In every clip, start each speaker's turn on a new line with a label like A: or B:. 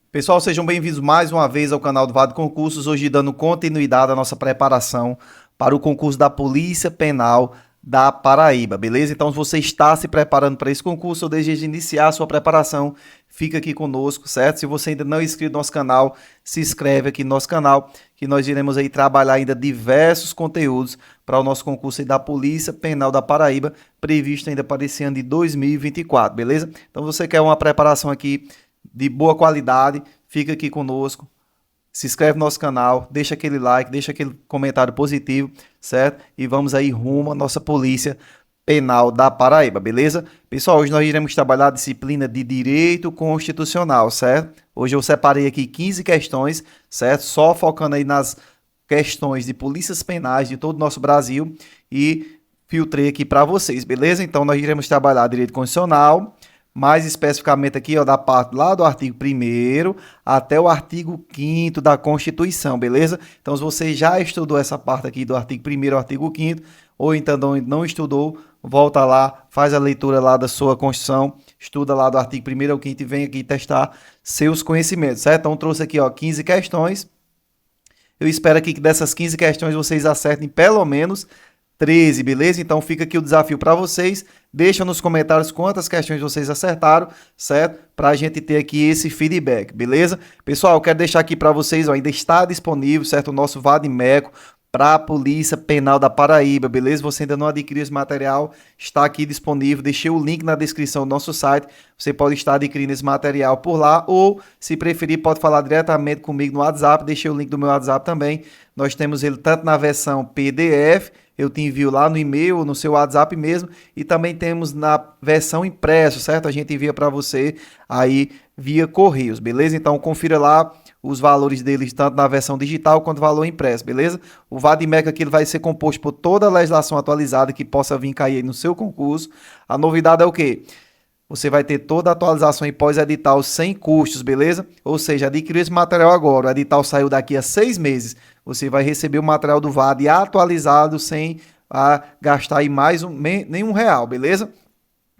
A: Pessoal, sejam bem-vindos mais uma vez ao canal do Vado Concursos, hoje dando continuidade à nossa preparação para o concurso da Polícia Penal da Paraíba, beleza? Então, se você está se preparando para esse concurso ou deseja iniciar a sua preparação, fica aqui conosco, certo? Se você ainda não é inscrito no nosso canal, se inscreve aqui no nosso canal, que nós iremos aí trabalhar ainda diversos conteúdos para o nosso concurso aí da Polícia Penal da Paraíba, previsto ainda para esse ano de 2024, beleza? Então, você quer uma preparação aqui de boa qualidade, fica aqui conosco, se inscreve no nosso canal, deixa aquele like, deixa aquele comentário positivo, certo? E vamos aí rumo à nossa Polícia Penal da Paraíba, beleza? Pessoal, hoje nós iremos trabalhar a disciplina de Direito Constitucional, certo? Hoje eu separei aqui 15 questões, certo? Só focando aí nas questões de polícias penais de todo o nosso Brasil e filtrei aqui para vocês, beleza? Então nós iremos trabalhar Direito Constitucional, mais especificamente aqui, ó, da parte lá do artigo 1º até o artigo 5º da Constituição, beleza? Então, se você já estudou essa parte aqui do artigo 1º ao artigo 5º, ou então não estudou, volta lá, faz a leitura lá da sua Constituição, estuda lá do artigo 1º ao 5º e vem aqui testar seus conhecimentos, certo? Então, trouxe aqui, ó, 15 questões. Eu espero aqui que dessas 15 questões vocês acertem pelo menos 13, beleza? Então fica aqui o desafio para vocês. Deixa nos comentários quantas questões vocês acertaram, certo? Para a gente ter aqui esse feedback, beleza? Pessoal, eu quero deixar aqui para vocês, ó, ainda está disponível, certo? O nosso Vadimeco para a Polícia Penal da Paraíba, beleza? Você ainda não adquiriu esse material, está aqui disponível. Deixei o link na descrição do nosso site. Você pode estar adquirindo esse material por lá ou, se preferir, pode falar diretamente comigo no WhatsApp. Deixei o link do meu WhatsApp também. Nós temos ele tanto na versão PDF, eu te envio lá no e-mail, no seu WhatsApp mesmo, e também temos na versão impresso, certo? A gente envia para você aí via correios, beleza? Então confira lá os valores deles tanto na versão digital quanto valor impresso, beleza? O Vadimec aqui vai ser composto por toda a legislação atualizada que possa vir cair aí no seu concurso. A novidade é o quê? Você vai ter toda a atualização e pós-edital sem custos, beleza? Ou seja, adquiriu esse material agora, o edital saiu daqui a 6 meses, você vai receber o material do VAD atualizado sem gastar aí nenhum real, beleza?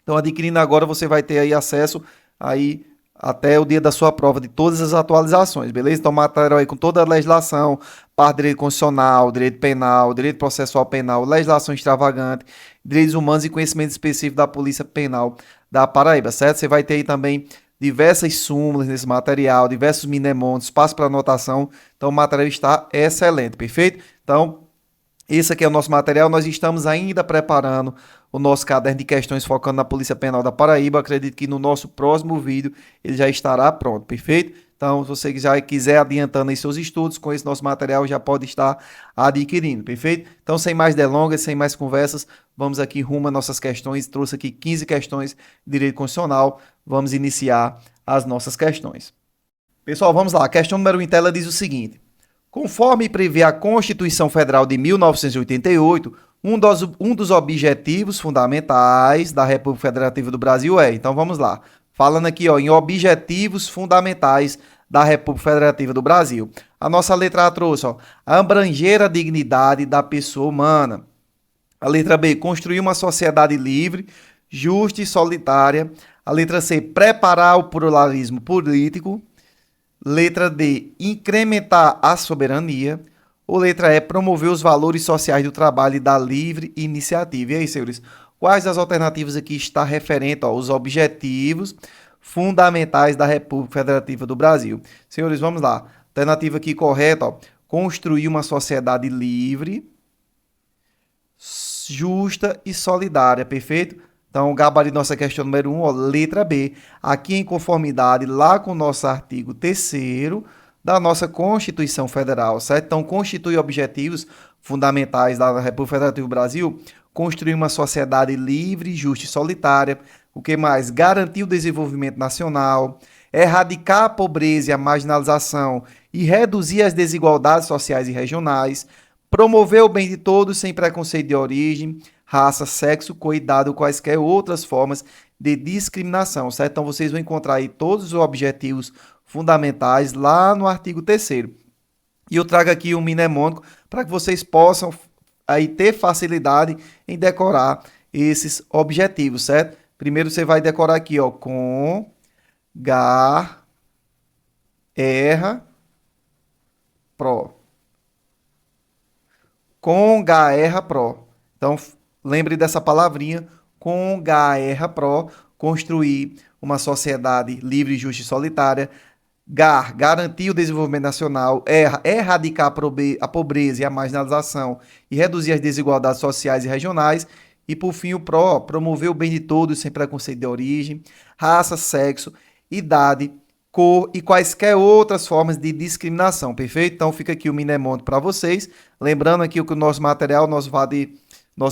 A: Então, adquirindo agora, você vai ter aí acesso aí até o dia da sua prova de todas as atualizações, beleza? Então, material aí com toda a legislação, parte de direito constitucional, direito penal, direito processual penal, legislação extravagante, direitos humanos e conhecimento específico da Polícia Penal da Paraíba, certo? Você vai ter aí também diversas súmulas nesse material, diversos mnemontes, espaço para anotação. Então, o material está excelente, perfeito? Então, esse aqui é o nosso material. Nós estamos ainda preparando o nosso caderno de questões focando na Polícia Penal da Paraíba. Acredito que no nosso próximo vídeo ele já estará pronto, perfeito? Então, se você já quiser adiantando aí seus estudos com esse nosso material, já pode estar adquirindo, perfeito? Então, sem mais delongas, sem mais conversas, vamos aqui rumo às nossas questões. Trouxe aqui 15 questões de direito constitucional. Vamos iniciar as nossas questões. Pessoal, vamos lá. A questão número 1 em tela diz o seguinte: conforme prevê a Constituição Federal de 1988, um dos objetivos fundamentais da República Federativa do Brasil é. Então vamos lá. Falando aqui, ó, em objetivos fundamentais da República Federativa do Brasil. A nossa letra A trouxe, ó, abranger a dignidade da pessoa humana. A letra B, construir uma sociedade livre, justa e solitária. A letra C, preparar o pluralismo político. Letra D, incrementar a soberania. Ou letra E, promover os valores sociais do trabalho e da livre iniciativa. E aí, senhores, quais das alternativas aqui está referente aos objetivos fundamentais da República Federativa do Brasil? Senhores, vamos lá. Alternativa aqui correta, ó, construir uma sociedade livre, justa e solidária, perfeito? Então, o gabarito da nossa questão número 1, ó, letra B. Aqui em conformidade lá com o nosso artigo 3º da nossa Constituição Federal, certo? Então, constitui objetivos fundamentais da República Federativa do Brasil, construir uma sociedade livre, justa e solitária. O que mais? Garantir o desenvolvimento nacional, erradicar a pobreza e a marginalização e reduzir as desigualdades sociais e regionais, promover o bem de todos sem preconceito de origem, raça, sexo, cor, idade ou quaisquer outras formas de discriminação, certo? Então, vocês vão encontrar aí todos os objetivos fundamentais lá no artigo 3º. E eu trago aqui um mnemônico para que vocês possam aí ter facilidade em decorar esses objetivos, certo? Primeiro você vai decorar aqui, ó, com, gar, erra, pro. Congaerra pro. Então, lembre dessa palavrinha, congaerra pro, construir uma sociedade livre, justa e solitária. Garantir o desenvolvimento nacional. Erradicar a pobreza e a marginalização e reduzir as desigualdades sociais e regionais. E, por fim, o pro, promover o bem de todos sem preconceito de origem, raça, sexo, idade, cor e quaisquer outras formas de discriminação, perfeito? Então fica aqui o Minemonte para vocês. Lembrando aqui que o nosso material, nosso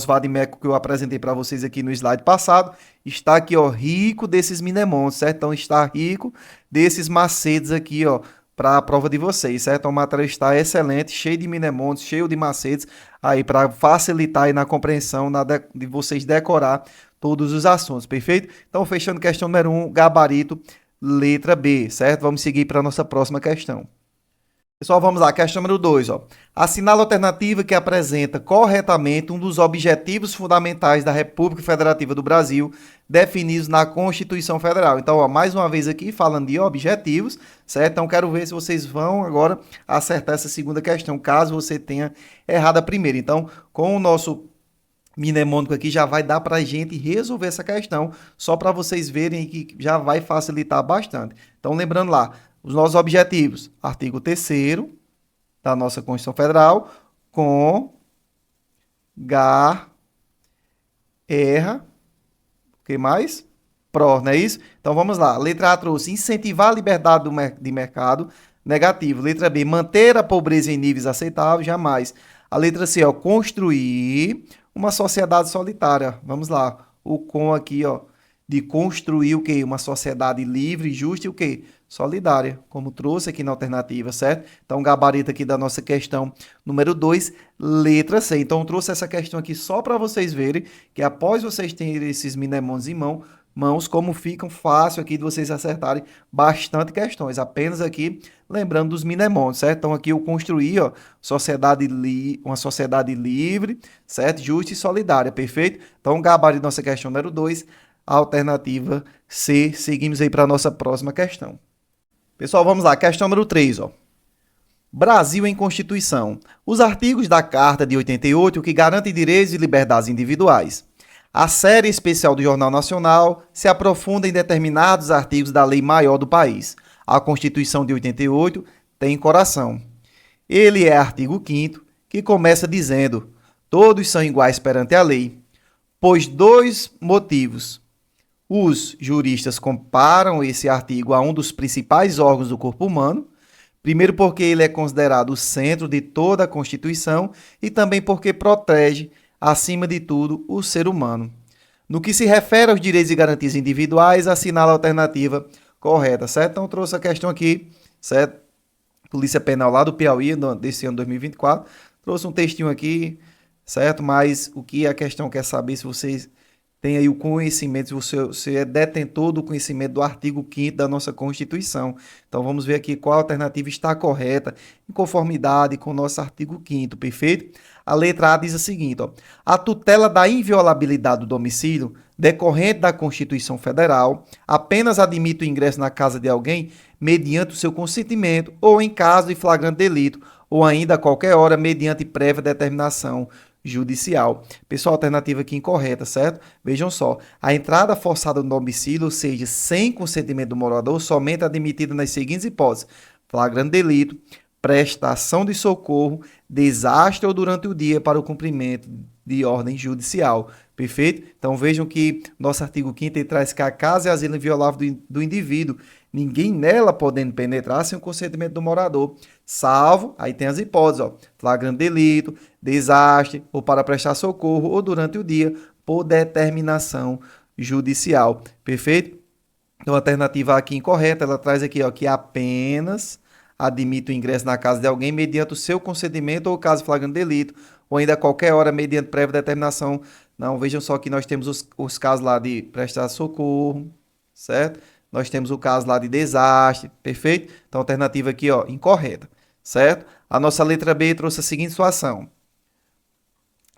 A: Vadimeco que eu apresentei para vocês aqui no slide passado, está aqui, ó, rico desses Minemontes, certo? Então está rico desses macetes aqui, ó, para a prova de vocês, certo? Então, o material está excelente, cheio de Minemontes, cheio de macetes, aí para facilitar aí na compreensão, de vocês decorar todos os assuntos, perfeito? Então, fechando questão número 1, gabarito, letra B, certo? Vamos seguir para a nossa próxima questão. Pessoal, vamos lá, questão número 2, ó. Assinala a alternativa que apresenta corretamente um dos objetivos fundamentais da República Federativa do Brasil, definidos na Constituição Federal. Então, ó, mais uma vez aqui, falando de objetivos, certo? Então, quero ver se vocês vão agora acertar essa segunda questão, caso você tenha errado a primeira. Então, com o nosso mnemônico aqui, já vai dar para a gente resolver essa questão, só para vocês verem que já vai facilitar bastante. Então, lembrando lá, os nossos objetivos, artigo 3º da nossa Constituição Federal, com, erra, o que mais? Pro, não é isso? Então, vamos lá. Letra A trouxe incentivar a liberdade de mercado, negativo. Letra B, manter a pobreza em níveis aceitáveis, jamais. A letra C, ó, construir uma sociedade solitária. Vamos lá. O com aqui, ó, de construir o quê? Uma sociedade livre, justa e o quê? Solidária, como trouxe aqui na alternativa, certo? Então, gabarito aqui da nossa questão número 2, letra C. Então, trouxe essa questão aqui só para vocês verem que após vocês terem esses mnemônicos em mãos, como ficam fácil aqui de vocês acertarem bastante questões. Apenas aqui lembrando dos mnemônicos, certo? Então, aqui eu construí, ó, uma sociedade livre, certo? Justa e solidária, perfeito? Então, gabarito da nossa questão número 2, alternativa C. Seguimos aí para a nossa próxima questão. Pessoal, vamos lá. Questão número 3, ó. Brasil em Constituição. Os artigos da Carta de 88 que garantem direitos e liberdades individuais. A série especial do Jornal Nacional se aprofunda em determinados artigos da lei maior do país. A Constituição de 88 tem coração. Ele é artigo 5º, que começa dizendo: todos são iguais perante a lei, pois dois motivos. Os juristas comparam esse artigo a um dos principais órgãos do corpo humano, primeiro porque ele é considerado o centro de toda a Constituição e também porque protege, acima de tudo, o ser humano. No que se refere aos direitos e garantias individuais, assinala a alternativa correta, certo? Então, trouxe a questão aqui, certo? Polícia Penal lá do Piauí, desse ano 2024, trouxe um textinho aqui, certo? Mas o que a questão quer saber se vocês tem aí o conhecimento, se você é detentor do conhecimento do artigo 5º da nossa Constituição. Então, vamos ver aqui qual alternativa está correta, em conformidade com o nosso artigo 5º, perfeito? A letra A diz o seguinte, ó, a tutela da inviolabilidade do domicílio, decorrente da Constituição Federal, apenas admite o ingresso na casa de alguém mediante o seu consentimento ou em caso de flagrante delito, ou ainda a qualquer hora mediante prévia determinação judicial. Pessoal, alternativa aqui incorreta, certo? Vejam só, a entrada forçada no domicílio, ou seja, sem consentimento do morador, somente admitida nas seguintes hipóteses: flagrante delito, prestação de socorro, desastre ou durante o dia para o cumprimento de ordem judicial. Perfeito? Então vejam que nosso artigo 5º traz que a casa é asilo inviolável do indivíduo, ninguém nela podendo penetrar sem o consentimento do morador, salvo, aí tem as hipóteses, ó, flagrante delito, desastre, ou para prestar socorro, ou durante o dia, por determinação judicial. Perfeito? Então, a alternativa aqui incorreta, ela traz aqui, ó, que apenas admite o ingresso na casa de alguém mediante o seu consentimento ou caso flagrante delito, ou ainda a qualquer hora mediante prévia determinação. Não, vejam só que nós temos os casos lá de prestar socorro, certo? Nós temos o caso lá de desastre, perfeito? Então, a alternativa aqui, ó, incorreta, certo? A nossa letra B trouxe a seguinte situação.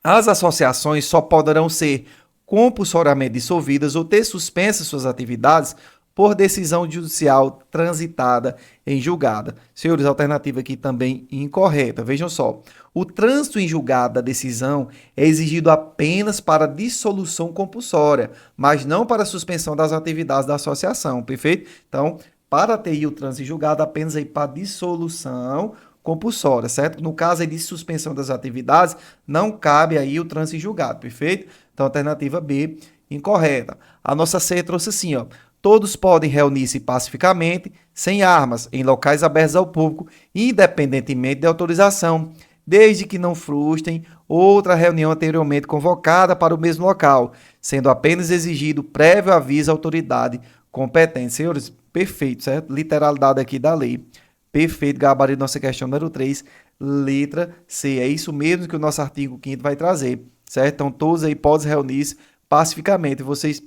A: As associações só poderão ser compulsoriamente dissolvidas ou ter suspensas suas atividades por decisão judicial transitada em julgada. Senhores, a alternativa aqui também incorreta. Vejam só, o trânsito em julgado da decisão é exigido apenas para dissolução compulsória, mas não para suspensão das atividades da associação, perfeito? Então, para ter o trânsito em julgado, apenas aí para dissolução compulsória, certo? No caso aí de suspensão das atividades, não cabe aí o trânsito em julgado, perfeito? Então, alternativa B, incorreta. A nossa C trouxe assim, ó. Todos podem reunir-se pacificamente, sem armas, em locais abertos ao público, independentemente de autorização, desde que não frustrem outra reunião anteriormente convocada para o mesmo local, sendo apenas exigido prévio aviso à autoridade competente. Senhores, perfeito, certo? Literalidade aqui da lei. Perfeito, gabarito, nossa questão número 3, letra C. É isso mesmo que o nosso artigo 5º vai trazer, certo? Então, todos aí podem reunir-se pacificamente. Vocês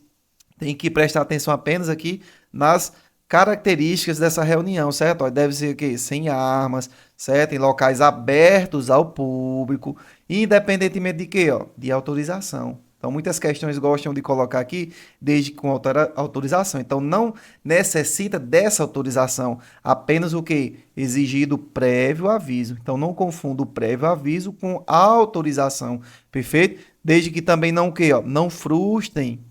A: têm que prestar atenção apenas aqui nas características dessa reunião, certo? Ó, deve ser o quê? Sem armas, certo? Em locais abertos ao público, independentemente de quê? Ó, de autorização. Então, muitas questões gostam de colocar aqui, desde com autorização. Então, não necessita dessa autorização, apenas o que? Exigido prévio aviso. Então, não confunda o prévio aviso com a autorização, perfeito? Desde que também não o quê? Ó, não frustrem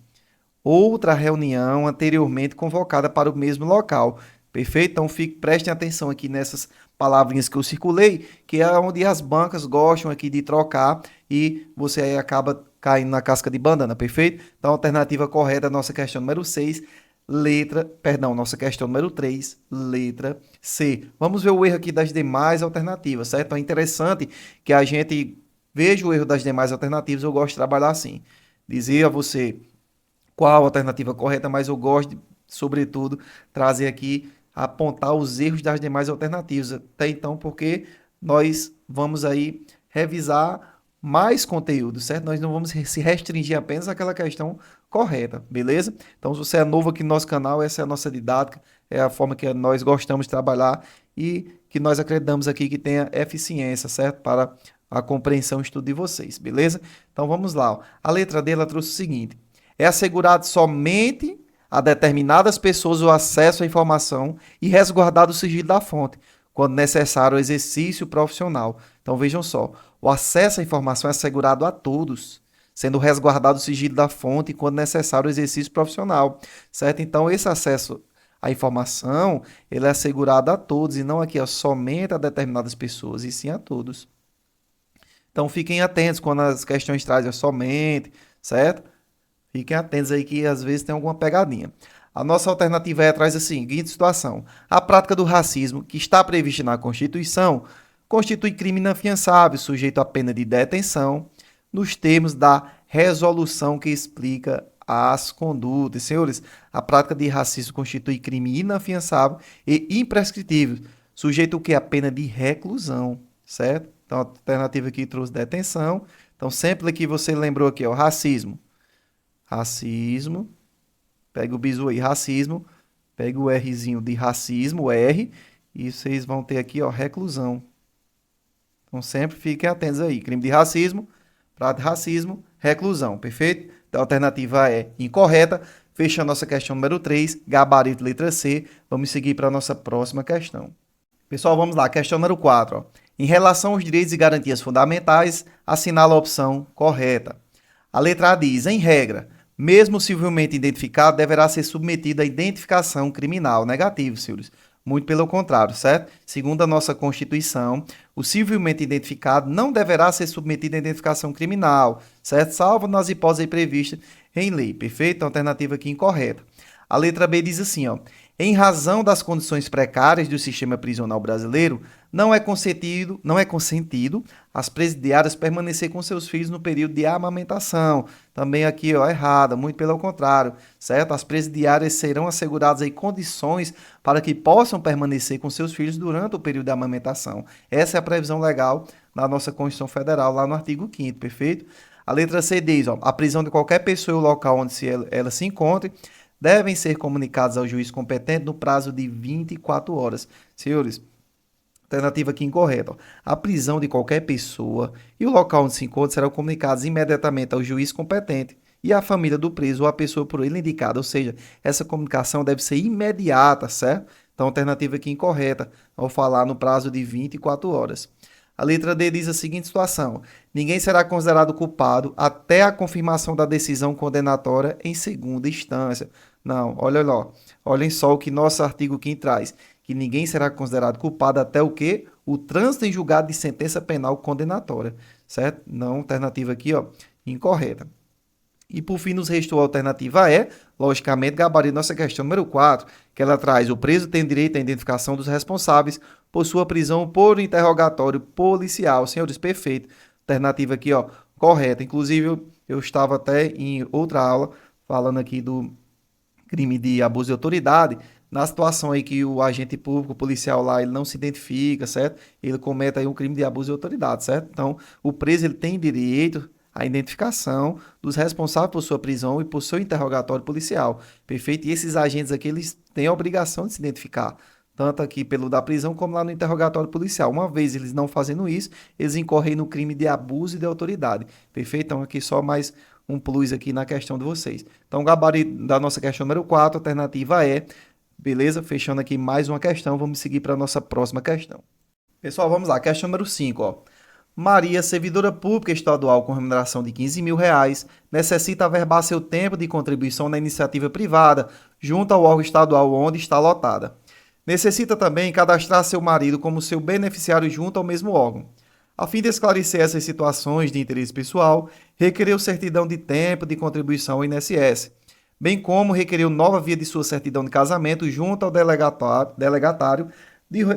A: outra reunião anteriormente convocada para o mesmo local. Perfeito? Então, prestem atenção aqui nessas palavrinhas que eu circulei, que é onde as bancas gostam aqui de trocar e você aí acaba caindo na casca de banana, perfeito? Então, a alternativa correta é nossa questão número 6, nossa questão número 3, letra C. Vamos ver o erro aqui das demais alternativas, certo? Então, é interessante que a gente veja o erro das demais alternativas, eu gosto de trabalhar assim. Dizer a você qual a alternativa correta, mas eu gosto de, sobretudo, trazer aqui, apontar os erros das demais alternativas. Até então, porque nós vamos aí revisar mais conteúdo, certo? Nós não vamos se restringir apenas àquela questão correta, beleza? Então, se você é novo aqui no nosso canal, essa é a nossa didática, é a forma que nós gostamos de trabalhar e que nós acreditamos aqui que tenha eficiência, certo? Para a compreensão e estudo de vocês, beleza? Então, vamos lá. Ó. A letra D, ela trouxe o seguinte: é assegurado somente a determinadas pessoas o acesso à informação e resguardado o sigilo da fonte, quando necessário o exercício profissional. Então, vejam só, o acesso à informação é assegurado a todos, sendo resguardado o sigilo da fonte quando necessário o exercício profissional, certo? Então, esse acesso à informação, ele é assegurado a todos, e não aqui ó, somente a determinadas pessoas, e sim a todos. Então, fiquem atentos quando as questões trazem somente, certo? Fiquem atentos aí que às vezes tem alguma pegadinha. A nossa alternativa é traz a seguinte situação: a prática do racismo, que está prevista na Constituição, constitui crime inafiançável, sujeito à pena de detenção, nos termos da resolução que explica as condutas. Senhores, a prática de racismo constitui crime inafiançável e imprescritível, sujeito o que? A pena de reclusão, certo? Então, a alternativa aqui trouxe detenção. Então, sempre que você lembrou aqui, ó, racismo, pega o bizu aí, racismo, pega o Rzinho de racismo, o R, e vocês vão ter aqui, ó, reclusão. Então, sempre fiquem atentos aí, crime de racismo, prática de racismo, reclusão, perfeito? Então, a alternativa é incorreta, fecha a nossa questão número 3, gabarito letra C, vamos seguir para a nossa próxima questão. Pessoal, vamos lá, questão número 4, ó. Em relação aos direitos e garantias fundamentais, assinala a opção correta. A letra A diz, em regra, mesmo civilmente identificado, deverá ser submetido à identificação criminal. Negativo, senhores. Muito pelo contrário, certo? Segundo a nossa Constituição, o civilmente identificado não deverá ser submetido à identificação criminal, certo? Salvo nas hipóteses previstas em lei. Perfeito? Alternativa aqui incorreta. A letra B diz assim, ó. Em razão das condições precárias do sistema prisional brasileiro, não é consentido às presidiárias permanecer com seus filhos no período de amamentação. Também aqui, ó, errada, muito pelo contrário, certo? As presidiárias serão asseguradas aí condições para que possam permanecer com seus filhos durante o período de amamentação. Essa é a previsão legal na nossa Constituição Federal, lá no artigo 5º, perfeito? A letra C diz, ó, a prisão de qualquer pessoa e o local onde ela se encontre devem ser comunicados ao juiz competente no prazo de 24 horas. Senhores, alternativa aqui incorreta. Ó. A prisão de qualquer pessoa e o local onde se encontra serão comunicados imediatamente ao juiz competente. e a família do preso ou a pessoa por ele indicada, ou seja, essa comunicação deve ser imediata, certo? Então, alternativa aqui incorreta, ao falar no prazo de 24 horas. A letra D diz a seguinte situação: ninguém será considerado culpado até a confirmação da decisão condenatória em segunda instância. Não, olha lá, olhem só o que nosso artigo 5º traz, que ninguém será considerado culpado até o quê? O trânsito em julgado de sentença penal condenatória, certo? Não, alternativa aqui, ó, incorreta. E por fim, nos restou a alternativa E, logicamente, gabarito nossa questão número 4, que ela traz: o preso tem direito à identificação dos responsáveis por sua prisão por interrogatório policial. Senhores, perfeito. Alternativa aqui, ó, correta. Inclusive, eu estava até em outra aula falando aqui do crime de abuso de autoridade, na situação aí que o agente público, o policial lá, ele não se identifica, certo? Ele comete aí um crime de abuso de autoridade, certo? Então, o preso ele tem direito à identificação dos responsáveis por sua prisão e por seu interrogatório policial, perfeito? E esses agentes aqui, eles têm a obrigação de se identificar, tanto aqui pelo da prisão como lá no interrogatório policial. Uma vez eles não fazendo isso, eles incorrem no crime de abuso de autoridade, perfeito? Então, aqui só mais um plus aqui na questão de vocês. Então, o gabarito da nossa questão número 4, alternativa é, beleza? Fechando aqui mais uma questão, vamos seguir para a nossa próxima questão. Pessoal, vamos lá, questão número 5, ó. Maria, servidora pública estadual com remuneração de R$ 15.000, necessita averbar seu tempo de contribuição na iniciativa privada junto ao órgão estadual onde está lotada. Necessita também cadastrar seu marido como seu beneficiário junto ao mesmo órgão. A fim de esclarecer essas situações de interesse pessoal, requereu certidão de tempo de contribuição ao INSS, bem como requereu nova via de sua certidão de casamento junto ao delegatário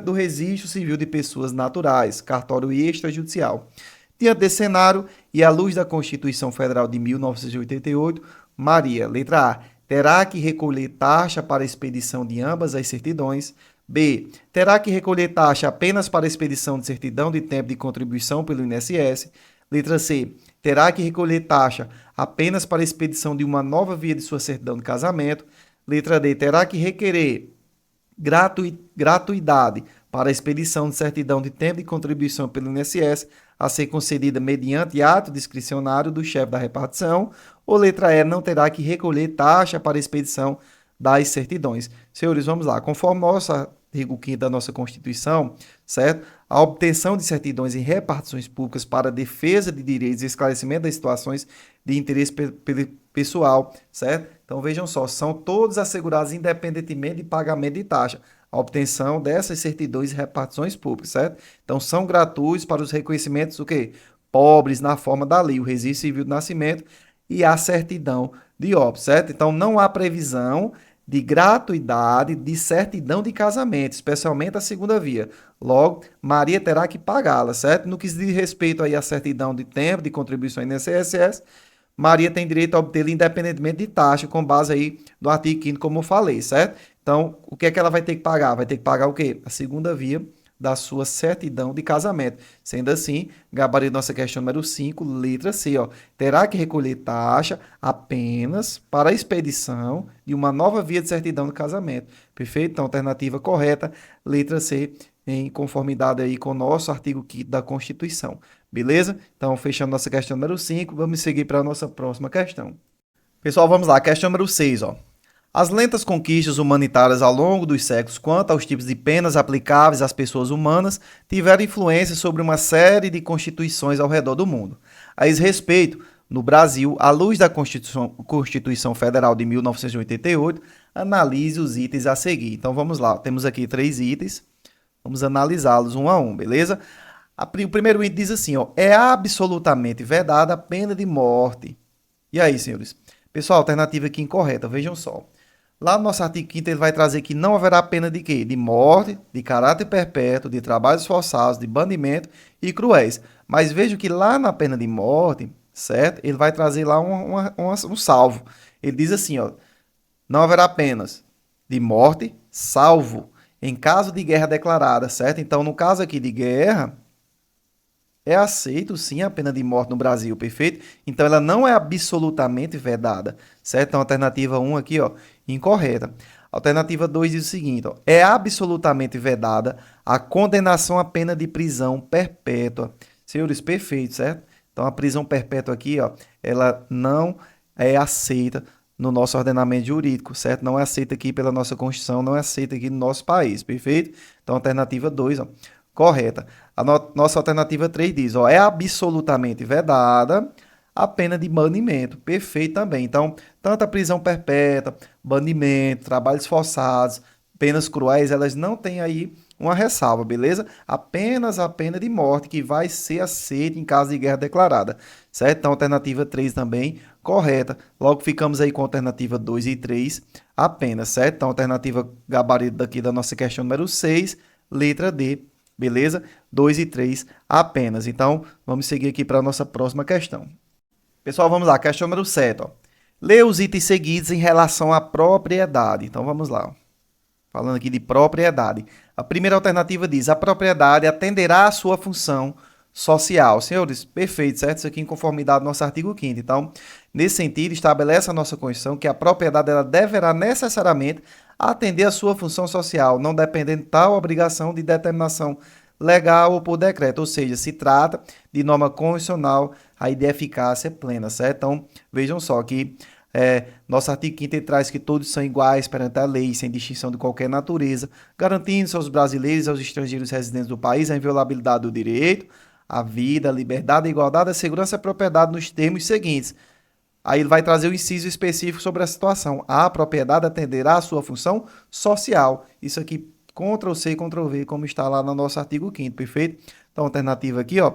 A: do Registro Civil de Pessoas Naturais, cartório extrajudicial. Diante desse cenário e à luz da Constituição Federal de 1988, Maria, letra A, terá que recolher taxa para expedição de ambas as certidões. B. Terá que recolher taxa apenas para expedição de certidão de tempo de contribuição pelo INSS. Letra C. Terá que recolher taxa apenas para expedição de uma nova via de sua certidão de casamento. Letra D. Terá que requerer gratuidade para a expedição de certidão de tempo de contribuição pelo INSS a ser concedida mediante ato discricionário do chefe da repartição. Ou letra E. Não terá que recolher taxa para a expedição das certidões. Senhores, vamos lá. Conforme nosso artigo 5º da nossa Constituição, certo? A obtenção de certidões em repartições públicas para defesa de direitos e esclarecimento das situações de interesse pessoal, certo? Então, vejam só, são todos assegurados independentemente de pagamento de taxa. A obtenção dessas certidões e repartições públicas, certo? Então, são gratuitos para os reconhecimentos, o quê? Pobres na forma da lei, o registro civil de nascimento e a certidão de óbito, certo? Então, não há previsão de gratuidade de certidão de casamento, especialmente a segunda via. Logo, Maria terá que pagá-la, certo? No que diz respeito aí à certidão de tempo de contribuição INSS, Maria tem direito a obtê-la independentemente de taxa, com base aí no artigo 5º, como eu falei, certo? Então, o que é que ela vai ter que pagar? Vai ter que pagar o quê? A segunda via da sua certidão de casamento. Sendo assim, gabarito nossa questão número 5, letra C, ó, terá que recolher taxa apenas para a expedição de uma nova via de certidão de casamento. Perfeito? Então, alternativa correta, letra C, em conformidade aí com o nosso artigo 5º da Constituição. Beleza? Então, fechando nossa questão número 5, vamos seguir para a nossa próxima questão. Pessoal, vamos lá, questão número 6, ó. As lentas conquistas humanitárias ao longo dos séculos quanto aos tipos de penas aplicáveis às pessoas humanas tiveram influência sobre uma série de constituições ao redor do mundo. A esse respeito, no Brasil, à luz da Constituição Federal de 1988, analise os itens a seguir. Então vamos lá, temos aqui 3 itens, vamos analisá-los um a um, beleza? O primeiro item diz assim, ó, é absolutamente vedada a pena de morte. E aí, senhores? Pessoal, alternativa aqui incorreta, vejam só. Lá no nosso artigo 5º, ele vai trazer que não haverá pena de quê? De morte, de caráter perpétuo, de trabalhos forçados, de banimento e cruéis. Mas veja que lá na pena de morte, certo? Ele vai trazer lá um salvo. Ele diz assim, ó, não haverá penas de morte, salvo em caso de guerra declarada, certo? Então, no caso aqui de guerra, é aceito sim a pena de morte no Brasil, perfeito? Então ela não é absolutamente vedada, certo? Então alternativa 1 aqui, ó, incorreta. Alternativa 2 diz o seguinte, ó, é absolutamente vedada a condenação à pena de prisão perpétua. Senhores, perfeito, certo? Então a prisão perpétua aqui, ó, ela não é aceita no nosso ordenamento jurídico, certo? Não é aceita aqui pela nossa Constituição, não é aceita aqui no nosso país, perfeito? Então, alternativa 2, ó, correta. A nossa alternativa 3 diz, ó, é absolutamente vedada a pena de banimento, perfeito também. Então, tanto a prisão perpétua, banimento, trabalhos forçados, penas cruéis, elas não têm aí uma ressalva, beleza? Apenas a pena de morte que vai ser aceita em caso de guerra declarada, certo? Então, alternativa 3 também correta. Logo, ficamos aí com a alternativa 2 e 3 apenas, certo? Então, alternativa gabarito daqui da nossa questão número 6, letra D, beleza? 2 e 3 apenas. Então, vamos seguir aqui para a nossa próxima questão. Pessoal, vamos lá, questão número 7, ó. Lê os itens seguintes em relação à propriedade. Então, vamos lá. Falando aqui de propriedade. A primeira alternativa diz, a propriedade atenderá à sua função social. Senhores, perfeito, certo? Isso aqui em conformidade ao nosso artigo 5º. Então, nesse sentido, estabelece a nossa Constituição que a propriedade ela deverá necessariamente atender à sua função social, não dependendo de tal obrigação de determinação legal ou por decreto, ou seja, se trata de norma constitucional aí de eficácia plena, certo? Então, vejam só que nosso artigo 5º traz que todos são iguais perante a lei, sem distinção de qualquer natureza, garantindo-se aos brasileiros e aos estrangeiros residentes do país a inviolabilidade do direito, a vida, a liberdade, a igualdade, a segurança e a propriedade nos termos seguintes. Aí ele vai trazer o inciso específico sobre a situação. A propriedade atenderá à sua função social. Isso aqui, Ctrl+C e Ctrl+V, como está lá no nosso artigo 5º, perfeito? Então, alternativa aqui, ó,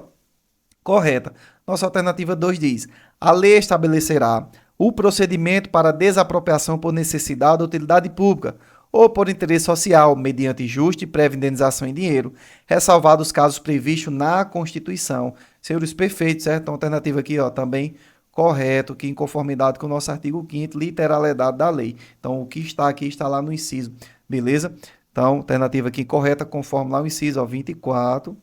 A: correta. Nossa alternativa 2 diz, a lei estabelecerá o procedimento para desapropriação por necessidade ou utilidade pública ou por interesse social, mediante justa e prévia indenização em dinheiro, ressalvados os casos previstos na Constituição. Senhores, perfeito, certo? Então, alternativa aqui, ó, também correto, que em conformidade com o nosso artigo 5º, literalidade da lei. Então, o que está aqui está lá no inciso, beleza? Então, alternativa aqui correta, conforme lá o inciso, ó, 24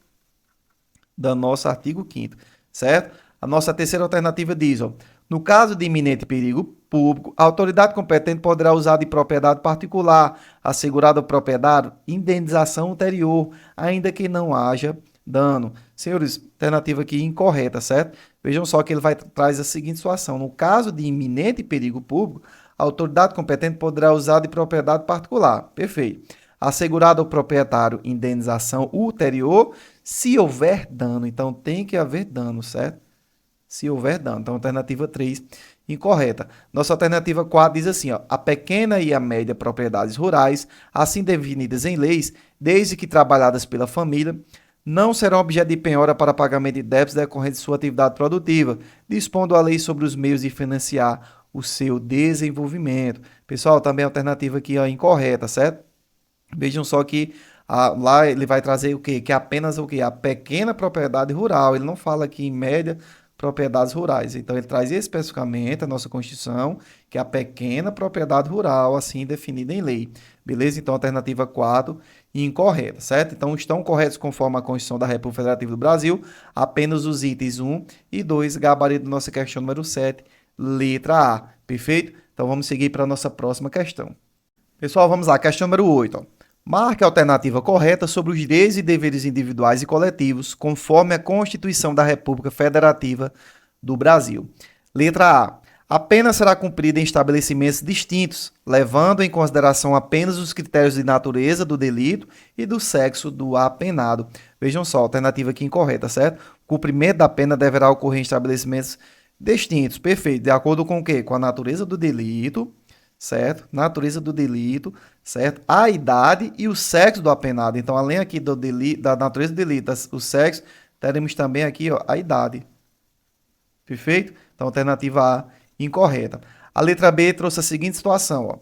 A: do nosso artigo 5º, certo? A nossa terceira alternativa diz, ó, no caso de iminente perigo público, a autoridade competente poderá usar de propriedade particular, assegurado ao proprietário, indenização ulterior, ainda que não haja dano. Senhores, alternativa aqui incorreta, certo? Vejam só que ele traz a seguinte situação. No caso de iminente perigo público, a autoridade competente poderá usar de propriedade particular. Perfeito. Assegurado ao proprietário indenização ulterior, se houver dano. Então, tem que haver dano, certo? Se houver dano. Então, alternativa 3, incorreta. Nossa alternativa 4 diz assim, ó, a pequena e a média propriedades rurais, assim definidas em leis, desde que trabalhadas pela família, não serão objeto de penhora para pagamento de débitos decorrentes de sua atividade produtiva, dispondo a lei sobre os meios de financiar o seu desenvolvimento. Pessoal, também a alternativa aqui é incorreta, certo? Vejam só que lá ele vai trazer o quê? Que é apenas o quê? A pequena propriedade rural. Ele não fala aqui em média propriedades rurais. Então, ele traz especificamente a nossa Constituição, que é a pequena propriedade rural, assim definida em lei. Beleza? Então, alternativa 4, incorreta, certo? Então, estão corretos conforme a Constituição da República Federativa do Brasil, apenas os itens 1 e 2, gabarito da nossa questão número 7, letra A. Perfeito? Então, vamos seguir para a nossa próxima questão. Pessoal, vamos lá. Questão número 8, ó. Marque a alternativa correta sobre os direitos e deveres individuais e coletivos, conforme a Constituição da República Federativa do Brasil. Letra A. A pena será cumprida em estabelecimentos distintos, levando em consideração apenas os critérios de natureza do delito e do sexo do apenado. Vejam só, alternativa aqui incorreta, certo? O cumprimento da pena deverá ocorrer em estabelecimentos distintos, perfeito. De acordo com o quê? Com a natureza do delito, certo? Natureza do delito, certo? A idade e o sexo do apenado. Então, além aqui do delito, da natureza do delito, o sexo, teremos também aqui, ó, a idade. Perfeito? Então, alternativa A, incorreta. A letra B trouxe a seguinte situação, ó.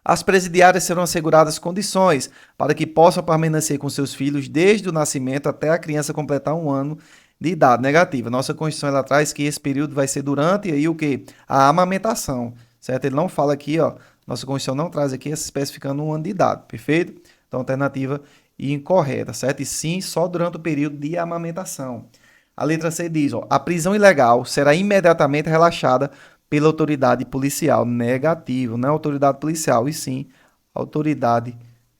A: As presidiárias serão asseguradas condições para que possam permanecer com seus filhos desde o nascimento até a criança completar 1 ano de idade. Negativa. Nossa Constituição ela traz que esse período vai ser durante aí o quê? A amamentação. Certo? Ele não fala aqui, ó, nossa Constituição não traz aqui especificando 1 ano de idade, perfeito? Então, alternativa incorreta, certo? E sim, só durante o período de amamentação. A letra C diz, ó, a prisão ilegal será imediatamente relaxada pela autoridade policial. Negativo, não é autoridade policial, e sim autoridade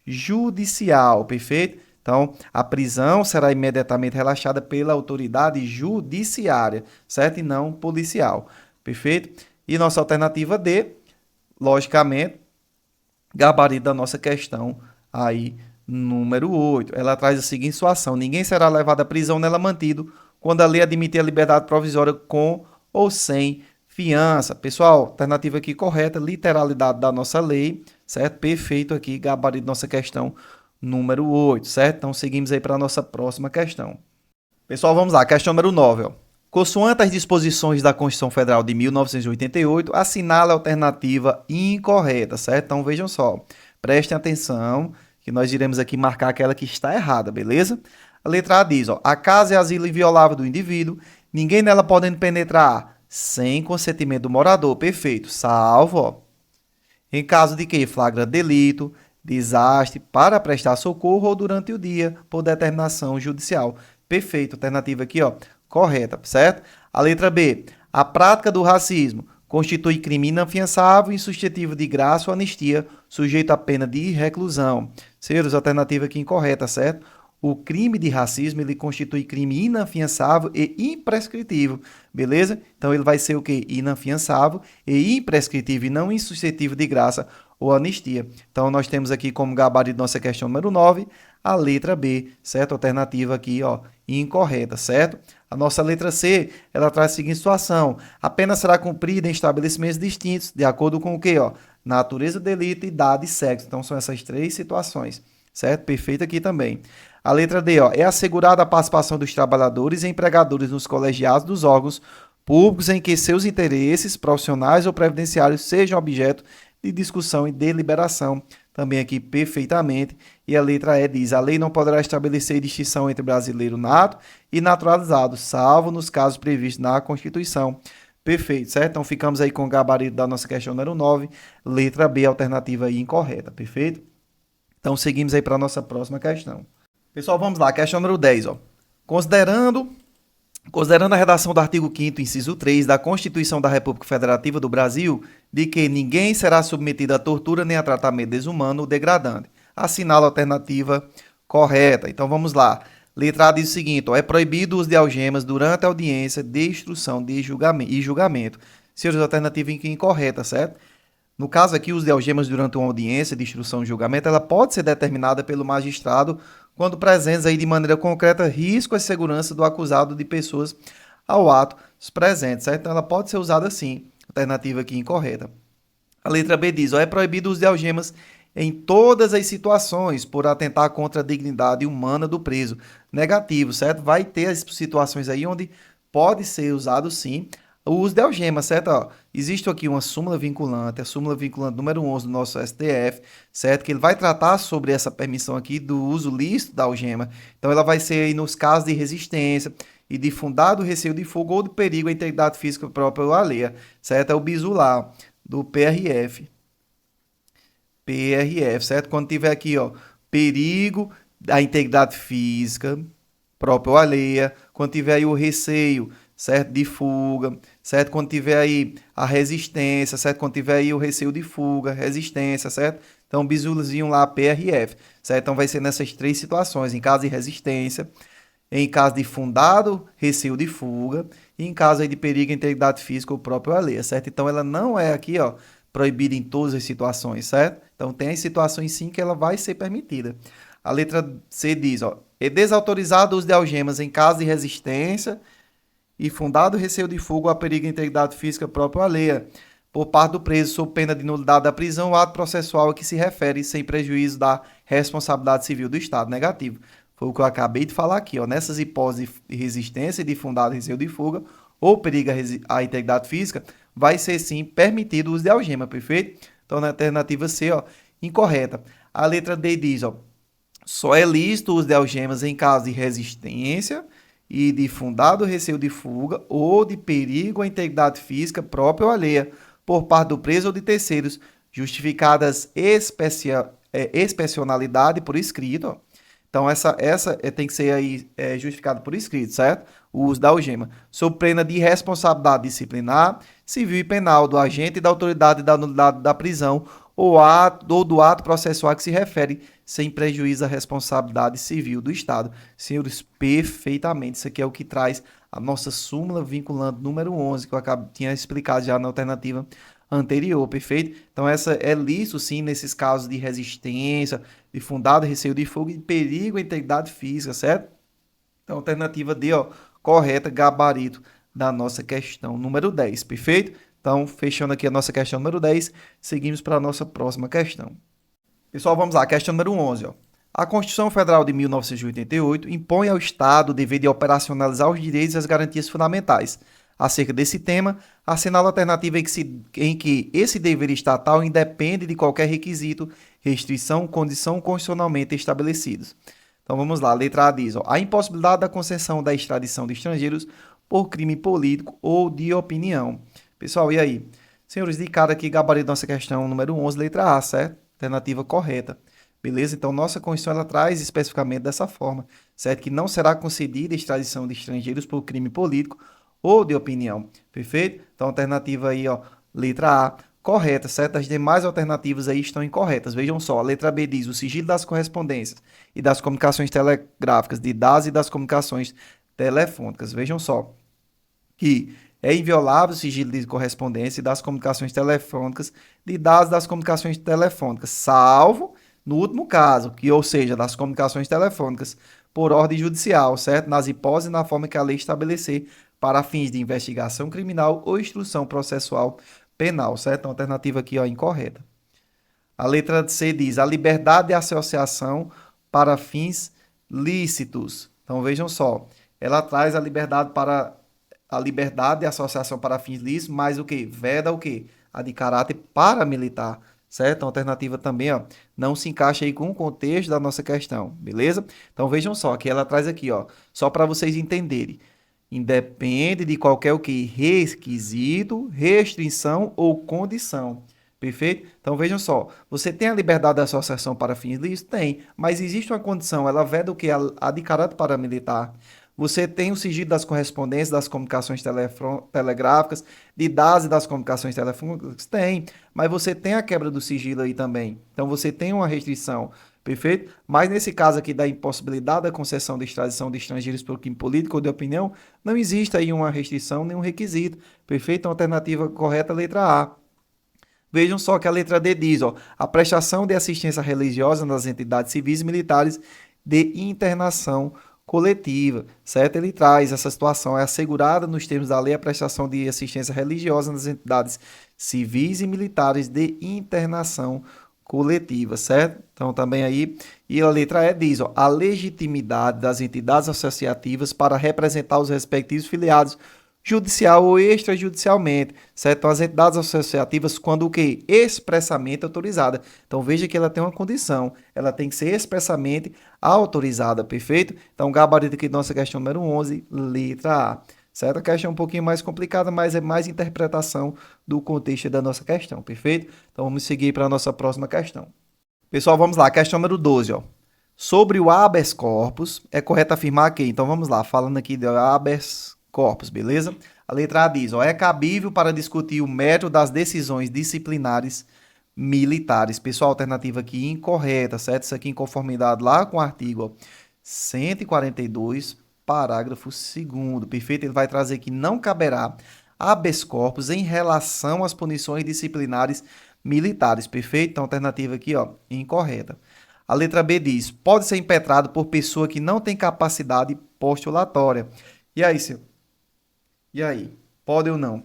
A: judicial, perfeito? Então, a prisão será imediatamente relaxada pela autoridade judiciária, certo? E não policial, perfeito? E nossa alternativa D, logicamente, gabarito da nossa questão aí, número 8. Ela traz a seguinte situação: ninguém será levado à prisão nela mantido quando a lei admitir a liberdade provisória com ou sem fiança. Pessoal, alternativa aqui correta, literalidade da nossa lei, certo? Perfeito aqui, gabarito da nossa questão número 8, certo? Então seguimos aí para a nossa próxima questão. Pessoal, vamos lá, questão número 9, ó. Consoante as disposições da Constituição Federal de 1988, assinale a alternativa incorreta, certo? Então vejam só, prestem atenção que nós iremos aqui marcar aquela que está errada, beleza? A letra A diz, ó, a casa é asilo inviolável do indivíduo, ninguém nela podendo penetrar sem consentimento do morador, perfeito, salvo, ó. Em caso de que flagra delito, desastre, para prestar socorro ou durante o dia, por determinação judicial. Perfeito, alternativa aqui, ó, correta, certo? A letra B, a prática do racismo constitui crime inafiançável e suscetível de graça ou anistia, sujeito à pena de reclusão. Senhores, alternativa aqui incorreta, certo? O crime de racismo, ele constitui crime inafiançável e imprescritível, beleza? Então, ele vai ser o quê? Inafiançável e imprescritível e não insuscetível de graça ou anistia. Então, nós temos aqui como gabarito nossa questão número 9, a letra B, certo? Alternativa aqui, ó, incorreta, certo? A nossa letra C, ela traz a seguinte situação: a pena será cumprida em estabelecimentos distintos, de acordo com o quê, ó? Natureza do delito, idade e sexo. Então, são essas três situações, certo? Perfeito aqui também. A letra D, ó, é assegurada a participação dos trabalhadores e empregadores nos colegiados dos órgãos públicos em que seus interesses profissionais ou previdenciários sejam objeto de discussão e deliberação. Também aqui perfeitamente. E a letra E diz, a lei não poderá estabelecer distinção entre brasileiro nato e naturalizado, salvo nos casos previstos na Constituição. Perfeito, certo? Então ficamos aí com o gabarito da nossa questão número 9, letra B, alternativa I incorreta, perfeito? Então seguimos aí para a nossa próxima questão. Pessoal, vamos lá, questão número 10, ó. Considerando a redação do artigo 5º, inciso 3 da Constituição da República Federativa do Brasil, de que ninguém será submetido a tortura nem a tratamento desumano ou degradante. Assinala a alternativa correta. Então vamos lá. Letra A diz o seguinte, ó, é proibido o uso de algemas durante a audiência de instrução e julgamento. Senhores, alternativa incorreta, certo? No caso aqui, o uso de algemas durante uma audiência de instrução e julgamento, ela pode ser determinada pelo magistrado quando presentes aí de maneira concreta risco à segurança do acusado de pessoas ao ato presentes, certo? Então, ela pode ser usada assim. Alternativa aqui incorreta. A letra B diz, ó, é proibido o uso de algemas em todas as situações por atentar contra a dignidade humana do preso. Negativo, certo? Vai ter as situações aí onde pode ser usado sim o uso de algema, certo? Ó, existe aqui uma súmula vinculante, a súmula vinculante número 11 do nosso STF, certo? Que ele vai tratar sobre essa permissão aqui do uso lícito da algema. Então, ela vai ser aí nos casos de resistência e de fundado receio de fuga ou de perigo à integridade física própria ou alheia, certo? É o bizu lá, do PRF. PRF, certo? Quando tiver aqui, ó, perigo à integridade física própria ou alheia, quando tiver aí o receio, certo? De fuga, certo? Quando tiver aí a resistência, certo? Quando tiver aí o receio de fuga, resistência, certo? Então, bizuzinho lá, PRF, certo? Então, vai ser nessas três situações, em caso de resistência, em caso de fundado receio de fuga e em caso aí de perigo à integridade física ou própria ou alheia, certo? Então, ela não é aqui, ó, proibida em todas as situações, certo? Então, tem as situações sim que ela vai ser permitida. A letra C diz, ó, é desautorizado o uso de algemas em caso de resistência e fundado receio de fuga ou a perigo à integridade física própria ou alheia, por parte do preso, sob pena de nulidade da prisão, o ato processual a que se refere, sem prejuízo da responsabilidade civil do Estado. Negativo. Foi o que eu acabei de falar aqui, ó. Nessas hipóteses de resistência e de fundado receio de fuga ou perigo à integridade física, vai ser sim permitido o uso de algema, perfeito? Então, na alternativa C, ó, incorreta. A letra D diz, ó, só é lícito o uso de algemas em caso de resistência e de fundado receio de fuga ou de perigo à integridade física própria ou alheia por parte do preso ou de terceiros, justificadas excepcionalidade por escrito. Ó. Então, essa tem que ser aí justificada por escrito, certo? O uso da algema. Sob pena de responsabilidade disciplinar, civil e penal do agente e da autoridade da nulidade da prisão ou do ato processual que se refere, sem prejuízo à responsabilidade civil do Estado. Senhores, perfeitamente. Isso aqui é o que traz a nossa súmula vinculante número 11, que eu tinha explicado já na alternativa anterior, perfeito? Então, essa é lícito, sim, nesses casos de resistência, de fundado receio de fuga e perigo à integridade física, certo? Então, alternativa D, ó, correta, gabarito da nossa questão número 10, perfeito? Então, fechando aqui a nossa questão número 10, seguimos para a nossa próxima questão. Pessoal, vamos lá, questão número 11, ó. A Constituição Federal de 1988 impõe ao Estado o dever de operacionalizar os direitos e as garantias fundamentais. Acerca desse tema, assinala a alternativa em que esse dever estatal independe de qualquer requisito, restrição, condição constitucionalmente estabelecidos. Então vamos lá, a letra A diz, ó, a impossibilidade da concessão da extradição de estrangeiros por crime político ou de opinião. Pessoal, e aí? Senhores, de cara aqui, gabarito nossa questão número 11, letra A, certo? Alternativa correta. Beleza? Então, nossa Constituição ela traz especificamente dessa forma, certo? Que não será concedida extradição de estrangeiros por crime político ou de opinião. Perfeito? Então, alternativa aí, ó, letra A, correta, certo? As demais alternativas aí estão incorretas. Vejam só, a letra B diz o sigilo das correspondências e das comunicações telegráficas, de dados e das comunicações telefônicas. Vejam só que é inviolável o sigilo de correspondência e das comunicações telefônicas, de dados das comunicações telefônicas, salvo no último caso, que ou seja, das comunicações telefônicas por ordem judicial, certo? Nas hipóteses e na forma que a lei estabelecer para fins de investigação criminal ou instrução processual penal, certo? Então, a alternativa aqui, ó, incorreta. A letra C diz a liberdade de associação para fins lícitos. Então, vejam só, ela traz a liberdade de associação para fins lícitos, mas o que? Veda o quê? A de caráter paramilitar, certo? A alternativa também, ó, não se encaixa aí com o contexto da nossa questão, beleza? Então vejam só, que ela traz aqui, ó, só para vocês entenderem. Independe de qualquer o que? Requisito, restrição ou condição. Perfeito? Então vejam só, você tem a liberdade de associação para fins lícitos? Tem, mas existe uma condição, ela veda o que? A de caráter paramilitar. Você tem o sigilo das correspondências, das comunicações telegráficas, de dados e das comunicações telefônicas? Tem, mas você tem a quebra do sigilo aí também. Então você tem uma restrição, perfeito? Mas nesse caso aqui da impossibilidade da concessão de extradição de estrangeiros por crime político ou de opinião, não existe aí uma restrição, nenhum requisito, perfeito? Então, alternativa correta, letra A. Vejam só que a letra D diz, ó, a prestação de assistência religiosa nas entidades civis e militares de internação coletiva, certo? Ele traz essa situação, é assegurada nos termos da lei a prestação de assistência religiosa nas entidades civis e militares de internação coletiva, certo? Então também aí, e a letra E diz, ó, a legitimidade das entidades associativas para representar os respectivos filiados judicial ou extrajudicialmente, certo? Então, as entidades associativas, quando o quê? Expressamente autorizada. Então, veja que ela tem uma condição, ela tem que ser expressamente autorizada, perfeito? Então, gabarito aqui da nossa questão número 11, letra A, certo? A questão é um pouquinho mais complicada, mas é mais interpretação do contexto da nossa questão, perfeito? Então, vamos seguir para a nossa próxima questão. Pessoal, vamos lá, questão número 12, ó. Sobre o habeas corpus, é correto afirmar que, então vamos lá, falando aqui do habeas corpus, beleza? A letra A diz, ó, é cabível para discutir o mérito das decisões disciplinares militares. Pessoal, alternativa aqui incorreta, certo? Isso aqui em conformidade lá com o artigo, ó, 142, parágrafo 2º, perfeito? Ele vai trazer que não caberá habeas corpus em relação às punições disciplinares militares, perfeito? Então, alternativa aqui, ó, incorreta. A letra B diz, pode ser impetrado por pessoa que não tem capacidade postulatória. E aí, senhor? E aí, pode ou não?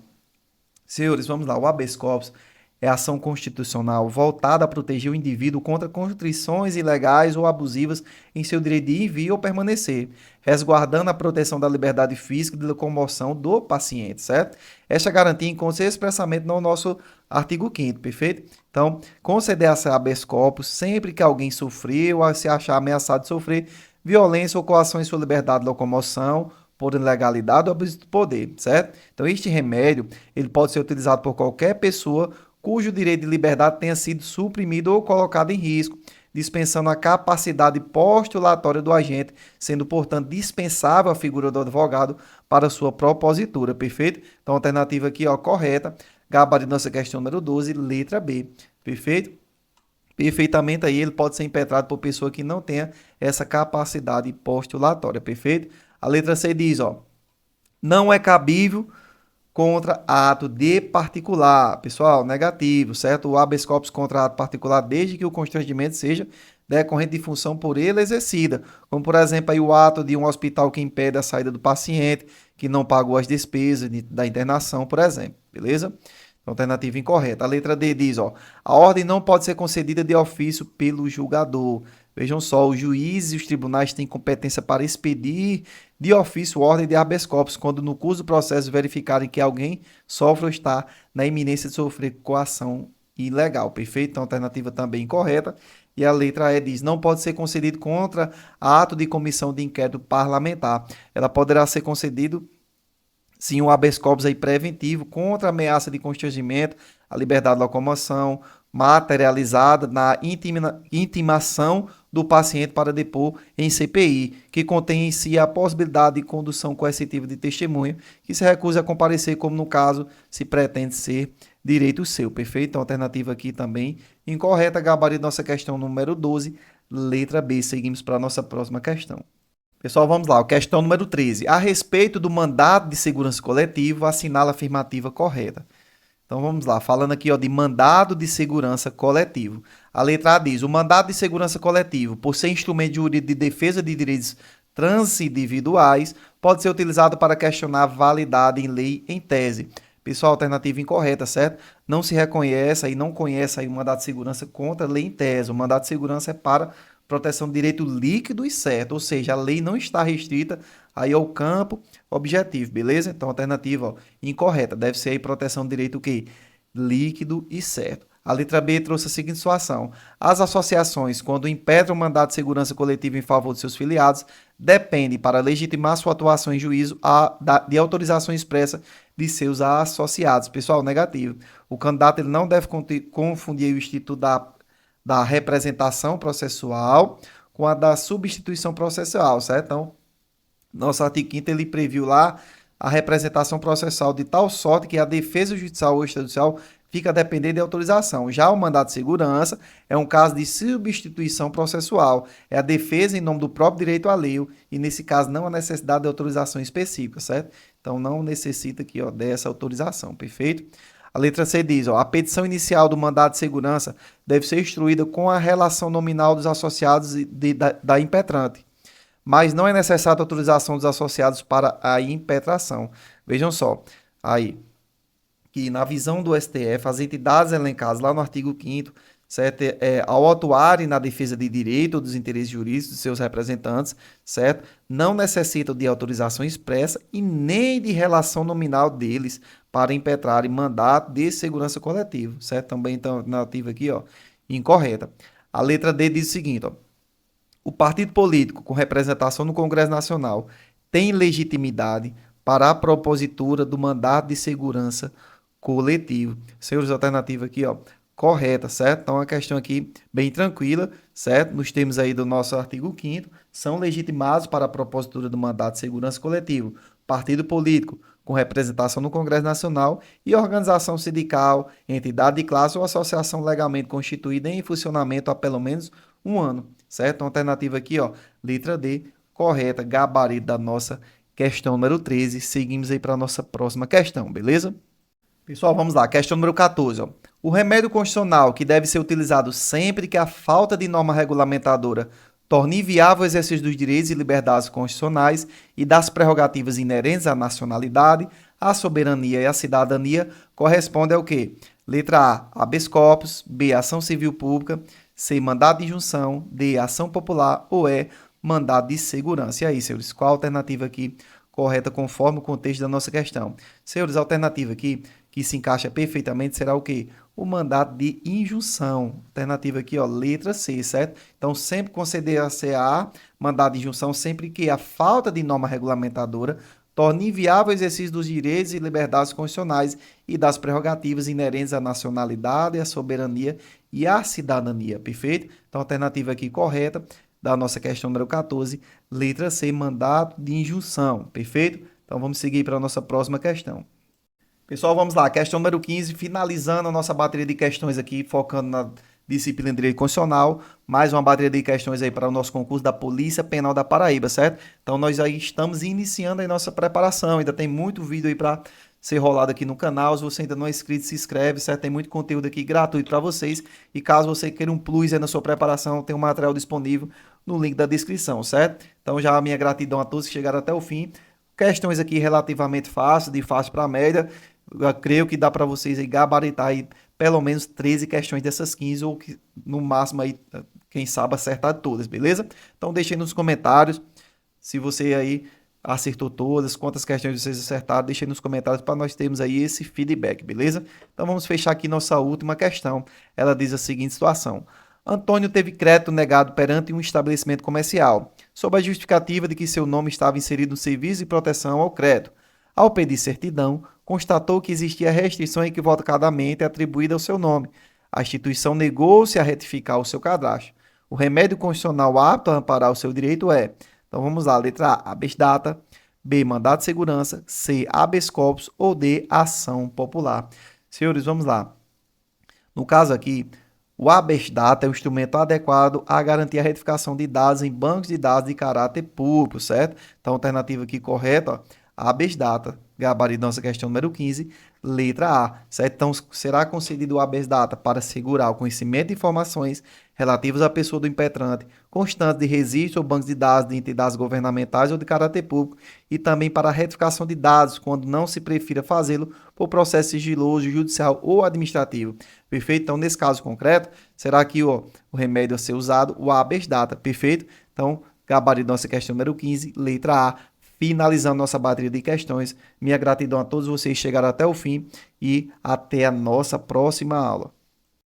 A: Senhores, vamos lá. O habeas corpus é ação constitucional voltada a proteger o indivíduo contra constrições ilegais ou abusivas em seu direito de ir, vir ou permanecer, resguardando a proteção da liberdade física e de locomoção do paciente, certo? Esta garantia encontra-se expressamente no nosso artigo 5º, perfeito? Então, conceder essa habeas corpus sempre que alguém sofreu ou se achar ameaçado de sofrer violência ou coação em sua liberdade de locomoção, por ilegalidade ou abuso de poder, certo? Então, este remédio, ele pode ser utilizado por qualquer pessoa cujo direito de liberdade tenha sido suprimido ou colocado em risco, dispensando a capacidade postulatória do agente, sendo, portanto, dispensável a figura do advogado para sua propositura, perfeito? Então, a alternativa aqui, ó, correta, gabarito nossa questão número 12, letra B, perfeito? perfeitamente aí ele pode ser impetrado por pessoa que não tenha essa capacidade postulatória, perfeito? A letra C diz, ó, não é cabível contra ato de particular. Pessoal, negativo, certo? O habeas corpus contra ato particular, desde que o constrangimento seja decorrente de função por ele exercida, como por exemplo aí o ato de um hospital que impede a saída do paciente, que não pagou as despesas da internação, por exemplo, beleza? Alternativa incorreta. A letra D diz, ó, a ordem não pode ser concedida de ofício pelo julgador. Vejam só, os juízes e os tribunais têm competência para expedir de ofício ordem de habeas corpus, quando no curso do processo verificarem que alguém sofre ou está na iminência de sofrer coação ilegal. Perfeito? Então, alternativa também incorreta. E a letra E diz, não pode ser concedido contra ato de comissão de inquérito parlamentar. Ela poderá ser concedido sim, um habeas corpus aí preventivo contra a ameaça de constrangimento à liberdade de locomoção, materializada na intimação do paciente para depor em CPI, que contém em si a possibilidade de condução coercitiva de testemunha, que se recusa a comparecer, como no caso se pretende ser direito seu, perfeito? Então, alternativa aqui também incorreta, gabarito nossa questão número 12, letra B. Seguimos para a nossa próxima questão. Pessoal, vamos lá. Questão número 13. A respeito do mandado de segurança coletivo, assinala a afirmativa correta. Então, vamos lá. Falando aqui ó, de mandado de segurança coletivo. A letra A diz, o mandado de segurança coletivo, por ser instrumento jurídico de defesa de direitos transindividuais, pode ser utilizado para questionar a validade em lei em tese. Pessoal, alternativa incorreta, certo? Não se reconhece e não conhece aí o mandado de segurança contra a lei em tese. O mandado de segurança é para proteção de direito líquido e certo, ou seja, a lei não está restrita aí ao campo objetivo, beleza? Então, alternativa ó, incorreta, deve ser aí proteção de direito o quê? Líquido e certo. A letra B trouxe a seguinte situação. As associações, quando impetram o mandato de segurança coletiva em favor de seus filiados, dependem, para legitimar sua atuação em juízo, de autorização expressa de seus associados. Pessoal, negativo. O candidato ele não deve confundir o instituto da representação processual com a da substituição processual, certo? Então, nosso artigo 5º ele previu lá a representação processual de tal sorte que a defesa judicial ou extrajudicial fica dependendo de autorização. Já o mandado de segurança é um caso de substituição processual. É a defesa em nome do próprio direito alheio e, nesse caso, não há necessidade de autorização específica, certo? Então, não necessita aqui ó, dessa autorização, perfeito? A letra C diz, ó, a petição inicial do mandado de segurança deve ser instruída com a relação nominal dos associados da impetrante, mas não é necessária a autorização dos associados para a impetração. Vejam só, aí, que na visão do STF, as entidades elencadas lá no artigo 5º, certo? Ao atuarem na defesa de direito ou dos interesses jurídicos de seus representantes, certo? Não necessitam de autorização expressa e nem de relação nominal deles para impetrarem mandato de segurança coletiva, certo? Também então, alternativa aqui, ó, incorreta. A letra D diz o seguinte, ó, o partido político com representação no Congresso Nacional tem legitimidade para a propositura do mandato de segurança coletivo. Senhores, alternativa aqui, ó, correta, certo? Então, a questão aqui bem tranquila, certo? Nos termos aí do nosso artigo 5º, são legitimados para a propositura do mandato de segurança coletivo, partido político com representação no Congresso Nacional e organização sindical, entidade de classe ou associação legalmente constituída em funcionamento há pelo menos um ano, certo? Então, alternativa aqui, ó, letra D, correta, gabarito da nossa questão número 13. Seguimos aí para a nossa próxima questão, beleza? Pessoal, vamos lá. Questão número 14. Ó. O remédio constitucional que deve ser utilizado sempre que a falta de norma regulamentadora torne inviável o exercício dos direitos e liberdades constitucionais e das prerrogativas inerentes à nacionalidade, à soberania e à cidadania corresponde ao quê? Letra A, habeas corpus, B, ação civil pública, C, mandado de injunção, D, ação popular ou E, mandado de segurança. E aí, senhores, qual a alternativa aqui correta conforme o contexto da nossa questão? Senhores, a alternativa aqui que se encaixa perfeitamente será o quê? O mandato de injunção. Alternativa aqui, ó, letra C, certo? Então, sempre conceder a CA, mandado de injunção, sempre que a falta de norma regulamentadora torne inviável o exercício dos direitos e liberdades constitucionais e das prerrogativas inerentes à nacionalidade, à soberania e à cidadania, perfeito? Então, a alternativa aqui correta da nossa questão número 14, letra C, mandato de injunção, perfeito? Então, vamos seguir para a nossa próxima questão. Pessoal, vamos lá. Questão número 15, finalizando a nossa bateria de questões aqui, focando disciplina de Direito Constitucional, mais uma bateria de questões aí para o nosso concurso da Polícia Penal da Paraíba, certo? Então nós aí estamos iniciando a nossa preparação, ainda tem muito vídeo aí para ser rolado aqui no canal. Se você ainda não é inscrito, se inscreve, certo? Tem muito conteúdo aqui gratuito para vocês. E caso você queira um plus aí na sua preparação, tem um material disponível no link da descrição, certo? Então já a minha gratidão a todos que chegaram até o fim. Questões aqui relativamente fáceis, de fácil para média. Eu creio que dá para vocês aí gabaritar aí pelo menos 13 questões dessas 15, ou que, no máximo aí, quem sabe, acertar todas, beleza? Então deixe aí nos comentários se você aí acertou todas, quantas questões vocês acertaram, deixe aí nos comentários para nós termos aí esse feedback, beleza? Então vamos fechar aqui nossa última questão. Ela diz a seguinte situação: Antônio teve crédito negado perante um estabelecimento comercial, sob a justificativa de que seu nome estava inserido no serviço de proteção ao crédito. Ao pedir certidão, constatou que existia restrição equivocadamente atribuída ao seu nome. A instituição negou-se a retificar o seu cadastro. O remédio constitucional apto a amparar o seu direito é... Então vamos lá, letra A, habeas data, B, mandado de segurança, C, habeas corpus ou D, ação popular. Senhores, vamos lá. No caso aqui, o habeas data é o instrumento adequado a garantir a retificação de dados em bancos de dados de caráter público, certo? Então, a alternativa aqui correta, ó, habeas data, gabarito nossa questão número 15, letra A, certo? Então, será concedido o habeas data para assegurar o conhecimento de informações relativas à pessoa do impetrante, constantes de registro ou bancos de dados de entidades governamentais ou de caráter público, e também para a retificação de dados, quando não se prefira fazê-lo por processo sigiloso, judicial ou administrativo. Perfeito? Então, nesse caso concreto, será que o remédio a ser usado, o habeas data. Perfeito? Então, gabarito nossa questão número 15, letra A. Finalizando nossa bateria de questões, minha gratidão a todos vocês que chegaram até o fim e até a nossa próxima aula.